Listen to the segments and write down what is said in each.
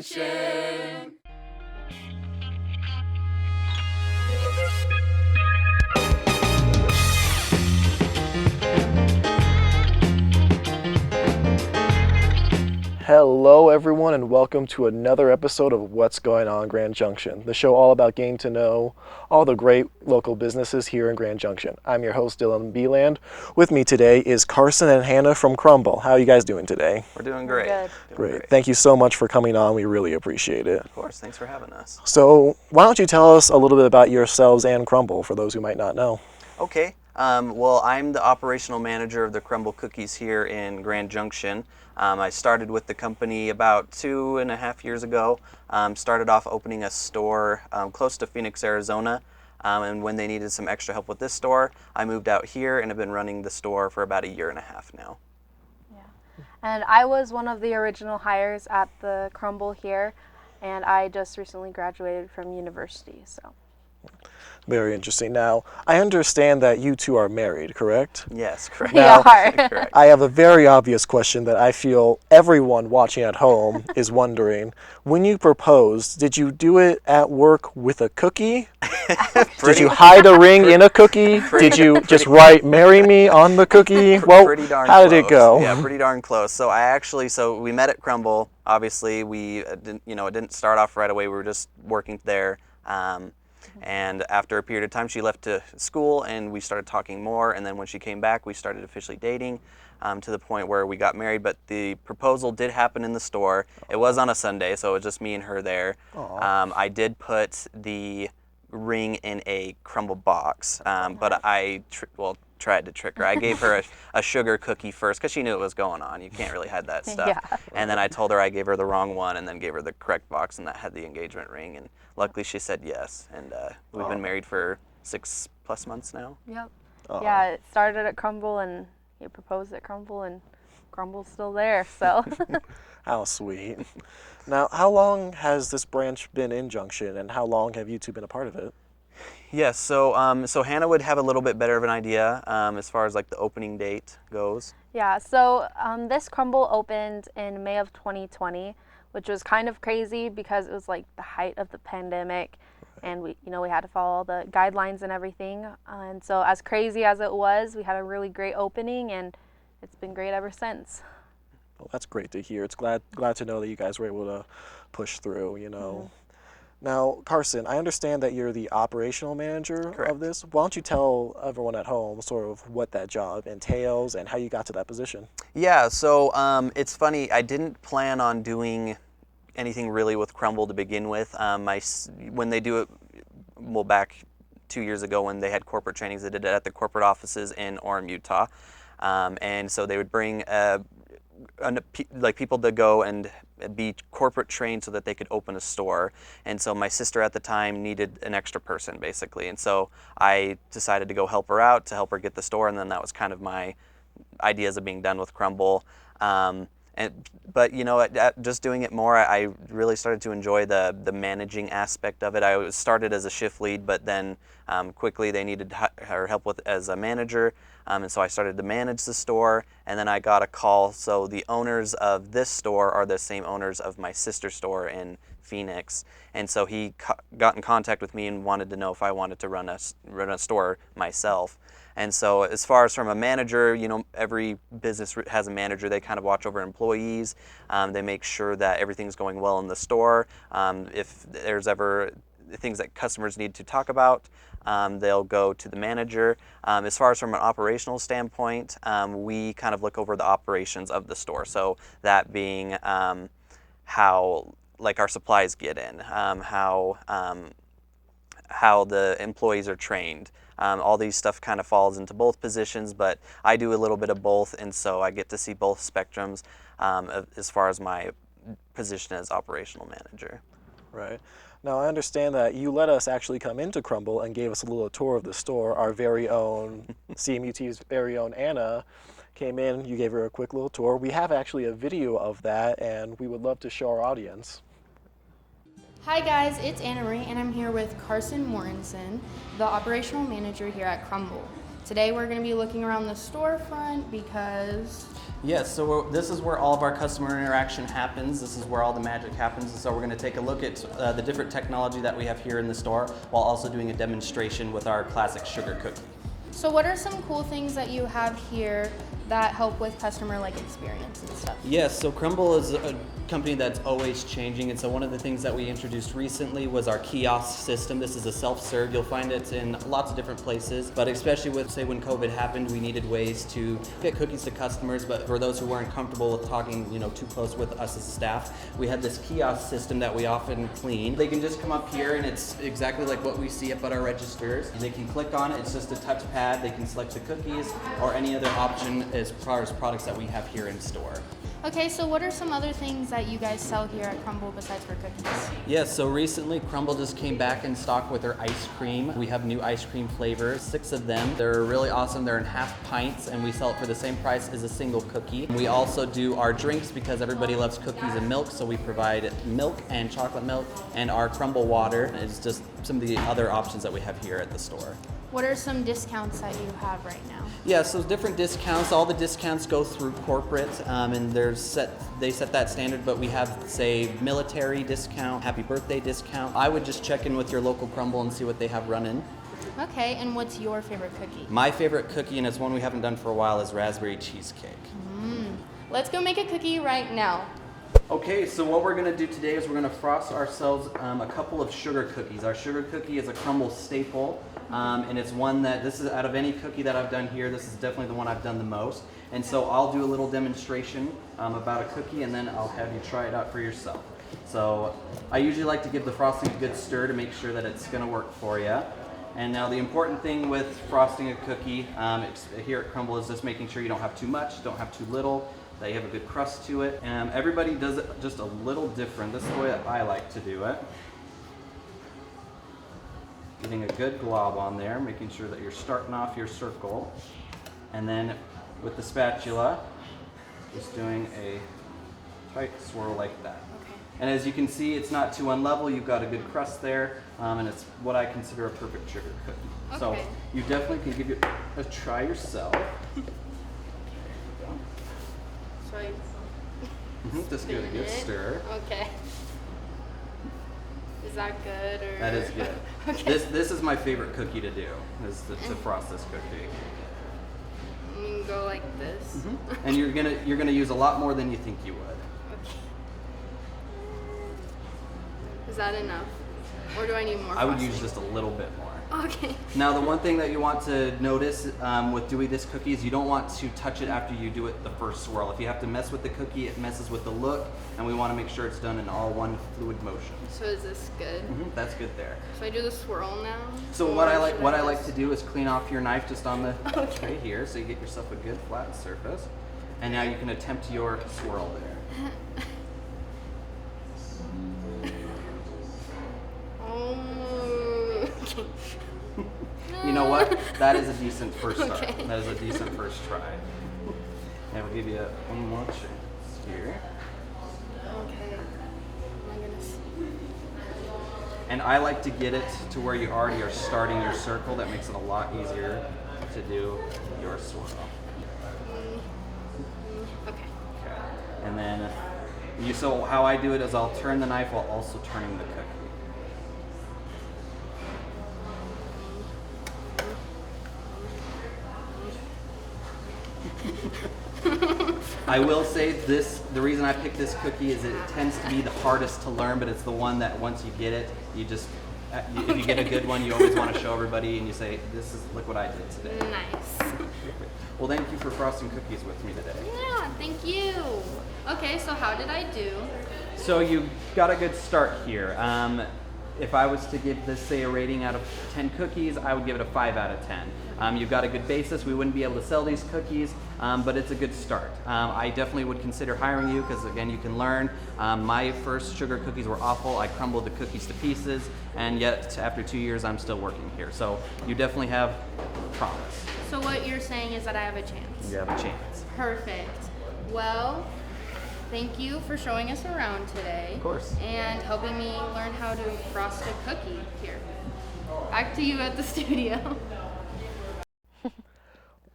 Junction. Hello everyone and welcome to another episode of What's Going On Grand Junction, the show all about getting to know all the great local businesses here in Grand Junction. I'm your host Dylan Beeland. With me today is Carson and Hannah from Crumbl. How are you guys doing today? We're doing great. Good. Great. Thank you so much for coming on. We really appreciate it. Of course. Thanks for having us. So why don't you tell us a little bit about yourselves and Crumbl for those who might not know? Okay. Well, I'm the operational manager of the Crumbl Cookies here in Grand Junction. I started with the company about 2.5 years ago. Started off opening a store close to Phoenix, Arizona. And when they needed some extra help with this store, I moved out here and have been running the store for about 1.5 years now. Yeah. And I was one of the original hires at the Crumble here, and I just recently graduated from university, so. Very interesting. Now, I understand that you two are married, correct? Yes, correct. We Now, are. Correct. I have a very obvious question that I feel everyone watching at home is wondering. When you proposed, did you do it at work with a cookie? Did you hide a ring in a cookie? Did you just write "marry me" on the cookie? Well, Pretty darn how did close. it go? Yeah, pretty darn close. So we met at Crumble. Obviously, we didn't, it didn't start off right away. We were just working there. And after a period of time, she left to school, and we started talking more. And then when she came back, we started officially dating to the point where we got married. But the proposal did happen in the store. It was on a Sunday, so it was just me and her there. I did put the ring in a Crumble box, but I tried to trick her. I gave her a sugar cookie first because she knew what was going on. You can't really hide that stuff. Yeah. And then I told her I gave her the wrong one, and then gave her the correct box, and that had the engagement ring. And luckily she said yes. And we've been married for 6+ months now. Yep. Yeah, it started at Crumble, and he proposed at Crumble, and Crumble's still there, so. How sweet. Now, how long has this branch been in Junction, and how long have you two been a part of it? Yes, so Hannah would have a little bit better of an idea as far as like the opening date goes. Yeah, so this Crumble opened in May of 2020, which was kind of crazy because it was like the height of the pandemic, and we had to follow all the guidelines and everything. And so as crazy as it was, we had a really great opening, and it's been great ever since. Well, that's great to hear. It's glad to know that you guys were able to push through, Mm-hmm. Now, Carson, I understand that you're the operational manager of this. Why don't you tell everyone at home sort of what that job entails and how you got to that position? Yeah, so it's funny, I didn't plan on doing anything really with Crumble to begin with. When they do it, well, back 2 years ago when they had corporate trainings, they did it at the corporate offices in Orem, Utah. And so they would bring people to go and be corporate trained so that they could open a store. And so my sister at the time needed an extra person basically, and so I decided to go help her out to help her get the store, and then that was kind of my ideas of being done with Crumble. But just doing it more, I really started to enjoy the managing aspect of it. I started as a shift lead, but then quickly they needed her help as a manager, and so I started to manage the store. And then I got a call. So the owners of this store are the same owners of my sister's store in Phoenix, and so he got in contact with me and wanted to know if I wanted to run a store myself. And so as far as from a manager, every business has a manager. They kind of watch over employees. They make sure that everything's going well in the store. If there's ever things that customers need to talk about, they'll go to the manager. As far as from an operational standpoint, we kind of look over the operations of the store. So that being how our supplies get in, how the employees are trained. All these stuff kind of falls into both positions, but I do a little bit of both, and so I get to see both spectrums as far as my position as operational manager. Right. Now, I understand that you let us actually come into Crumbl and gave us a little tour of the store. Our very own, CMU-TV's very own Anna came in, you gave her a quick little tour. We have actually a video of that, and we would love to show our audience. Hi guys, it's Anna Marie, and I'm here with Carson Mortensen, the operational manager here at Crumbl. Today we're going to be looking around the storefront because... Yes, so this is where all of our customer interaction happens. This is where all the magic happens. And so we're going to take a look at the different technology that we have here in the store while also doing a demonstration with our classic sugar cookie. So what are some cool things that you have here that help with customer experience and stuff? Yes, so Crumbl is a company that's always changing, and so one of the things that we introduced recently was our kiosk system. This is a self-serve. You'll find it in lots of different places, but especially with, say, when COVID happened, we needed ways to get cookies to customers, but for those who weren't comfortable with talking, too close with us as staff, we had this kiosk system that we often clean. They can just come up here, and it's exactly like what we see up at our registers. They can click on it. It's just a touchpad. They can select the cookies or any other option as far as products that we have here in store. Okay, so what are some other things that you guys sell here at Crumbl besides for cookies? Yes, so recently Crumbl just came back in stock with their ice cream. We have new ice cream flavors, 6 of them. They're really awesome. They're in half pints, and we sell it for the same price as a single cookie. We also do our drinks because everybody loves cookies and milk, so we provide milk and chocolate milk, and our Crumbl water is just some of the other options that we have here at the store. What are some discounts that you have right now? Yeah, so different discounts. All the discounts go through corporate, and they set that standard. But we have, say, military discount, happy birthday discount. I would just check in with your local Crumbl and see what they have running. Okay, and what's your favorite cookie? My favorite cookie, and it's one we haven't done for a while, is raspberry cheesecake. Let's go make a cookie right now. Okay, so what we're going to do today is we're going to frost ourselves a couple of sugar cookies. Our sugar cookie is a Crumbl staple, and it's one that, this is out of any cookie that I've done here, this is definitely the one I've done the most. And so I'll do a little demonstration about a cookie, and then I'll have you try it out for yourself. So I usually like to give the frosting a good stir to make sure that it's going to work for you. And now the important thing with frosting a cookie here at Crumbl is just making sure you don't have too much, don't have too little, that you have a good crust to it. And everybody does it just a little different. This is the way that I like to do it. Getting a good glob on there, making sure that you're starting off your circle. And then with the spatula, just doing a tight swirl like that. Okay. And as you can see, it's not too unlevel. You've got a good crust there, and it's what I consider a perfect sugar cookie. Okay. So you definitely can give it a try yourself. So I Just give it a good stir. Okay. Is that good or? That is good. Okay. This is my favorite cookie to do, is to frost this cookie. You can go like this. And you're gonna use a lot more than you think you would. Okay. Is that enough? Or do I need more I would frosting? use just a little bit more. Okay. Now the one thing that you want to notice with doing this cookie is you don't want to touch it after you do it the first swirl. If you have to mess with the cookie, it messes with the look, and we want to make sure it's done in all one fluid motion. So is this good? That's good there. So I do the swirl now? So Or what I should like just- to do is clean off your knife just on the Okay. tray here, so you get yourself a good flat surface. And now you can attempt your swirl there. Oh. Okay. You know what? That is a decent first start. Okay. That is a decent first try. And we'll give you one more chance here. Okay. Oh my goodness. And I like to get it to where you already are starting your circle. That makes it a lot easier to do your swirl. Okay. Okay. And then, so how I do it is I'll turn the knife while also turning the cookie. I will say this, the reason I picked this cookie is it tends to be the hardest to learn, but it's the one that once you get it, you just, if you get a good one, you always want to show everybody and you say, look what I did today. Nice. Well, thank you for frosting cookies with me today. Yeah, thank you. Okay, so how did I do? So you got a good start here. If I was to give this, say, a rating out of 10 cookies, I would give it a 5 out of 10. You've got a good basis. We wouldn't be able to sell these cookies, but it's a good start. I definitely would consider hiring you because, again, you can learn. My first sugar cookies were awful. I crumbled the cookies to pieces, and yet after 2 years, I'm still working here. So you definitely have promise. So what you're saying is that I have a chance. You have a chance. Perfect. Well, thank you for showing us around today. Of course. And helping me learn how to frost a cookie here. Back to you at the studio.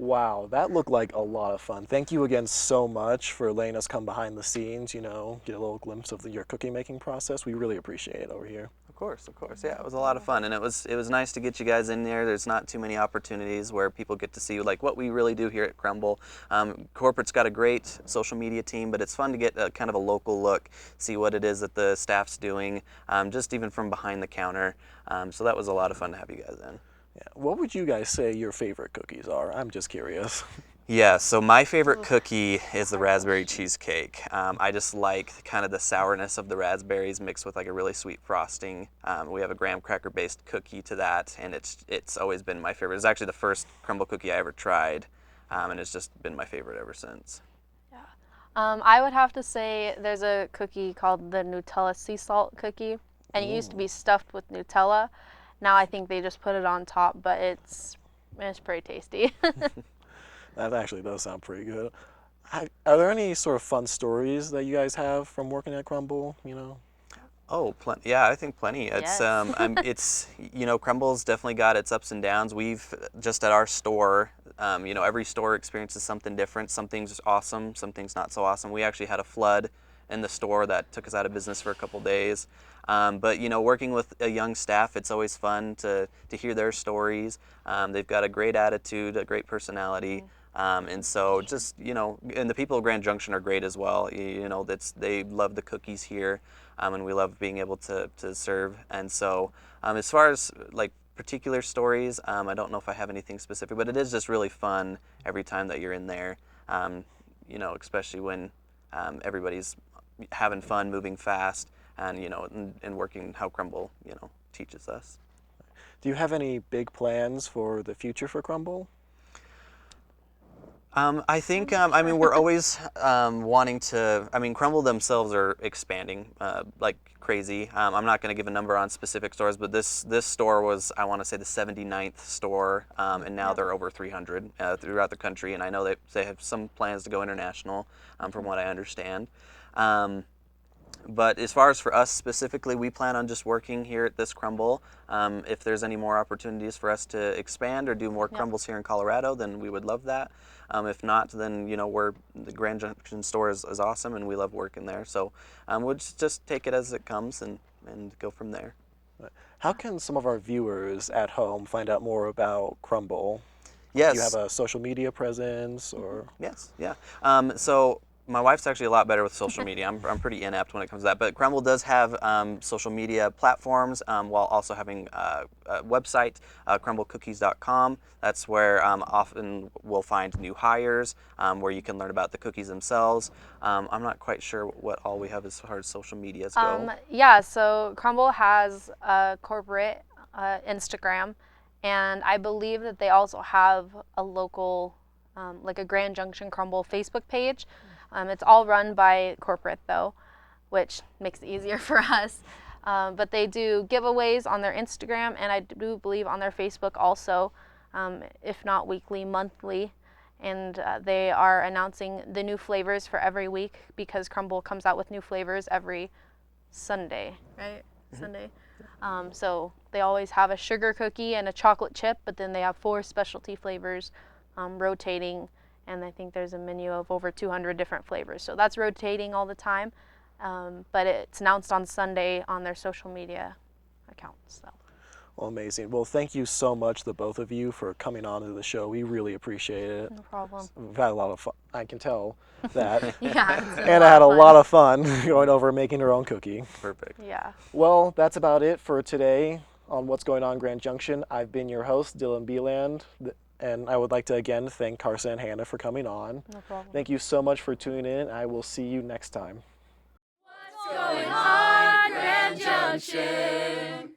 Wow, that looked like a lot of fun. Thank you again so much for letting us come behind the scenes, get a little glimpse of your cookie making process. We really appreciate it over here. Of course, of course. Yeah, it was a lot of fun, and it was nice to get you guys in there. There's not too many opportunities where people get to see like what we really do here at Crumble. Corporate's got a great social media team, but it's fun to get kind of a local look, see what it is that the staff's doing, just even from behind the counter. So that was a lot of fun to have you guys in. Yeah. What would you guys say your favorite cookies are? I'm just curious. Yeah, so my favorite cookie is the raspberry cheesecake. I just like kind of the sourness of the raspberries mixed with like a really sweet frosting. We have a graham cracker based cookie to that, and it's always been my favorite. It's actually the first Crumbl cookie I ever tried, and it's just been my favorite ever since. Yeah. I would have to say there's a cookie called the Nutella sea salt cookie, and it used to be stuffed with Nutella. Now I think they just put it on top, but it's pretty tasty. That actually does sound pretty good. Are there any sort of fun stories that you guys have from working at Crumbl, Oh, plenty. Yeah, I think plenty. It's Yes. it's Crumble's definitely got its ups and downs. We've just at our store, every store experiences something different. Some things awesome, some things not so awesome. We actually had a flood in the store that took us out of business for a couple days. But working with a young staff, it's always fun to hear their stories. They've got a great attitude, a great personality. And so just, and the people of Grand Junction are great as well. They love the cookies here, and we love being able to serve. And so as far as like particular stories, I don't know if I have anything specific, but it is just really fun every time that you're in there, especially when everybody's having fun, moving fast, and, and working how Crumbl, teaches us. Do you have any big plans for the future for Crumbl? I think, we're always wanting to, Crumbl themselves are expanding like crazy. I'm not going to give a number on specific stores, but this store was, I want to say, the 79th store, and now they're over 300 throughout the country, and I know they have some plans to go international, from what I understand. But as far as for us specifically, we plan on just working here at this Crumbl. If there's any more opportunities for us to expand or do more Crumbles here in Colorado, then we would love that. If not, then the Grand Junction store is awesome, and we love working there. So we'll just take it as it comes and go from there. How can some of our viewers at home find out more about Crumbl? Yes. Do you have a social media presence or? Yes, yeah. So my wife's actually a lot better with social media. I'm pretty inept when it comes to that. But Crumbl does have social media platforms, while also having a website, crumblecookies.com. That's where often we'll find new hires, where you can learn about the cookies themselves. I'm not quite sure what all we have as far as social medias go. Yeah, so Crumbl has a corporate Instagram, and I believe that they also have a local, like a Grand Junction Crumbl Facebook page. It's all run by corporate though, which makes it easier for us. But they do giveaways on their Instagram, and I do believe on their Facebook also, if not weekly, monthly. And they are announcing the new flavors for every week, because Crumbl comes out with new flavors every Sunday, right? Mm-hmm. Sunday. So they always have a sugar cookie and a chocolate chip, but then they have 4 specialty flavors rotating. And I think there's a menu of over 200 different flavors. So that's rotating all the time. But it's announced on Sunday on their social media accounts. So. Well, amazing. Well, thank you so much, the both of you, for coming on to the show. We really appreciate it. No problem. We've had a lot of fun. I can tell that. Yeah. And I had a lot of fun going over making her own cookie. Perfect. Yeah. Well, that's about it for today on What's Going On Grand Junction. I've been your host, Dylan Beeland. And I would like to again thank Carson and Hannah for coming on. No problem. Thank you so much for tuning in. I will see you next time. What's going on, Grand Junction?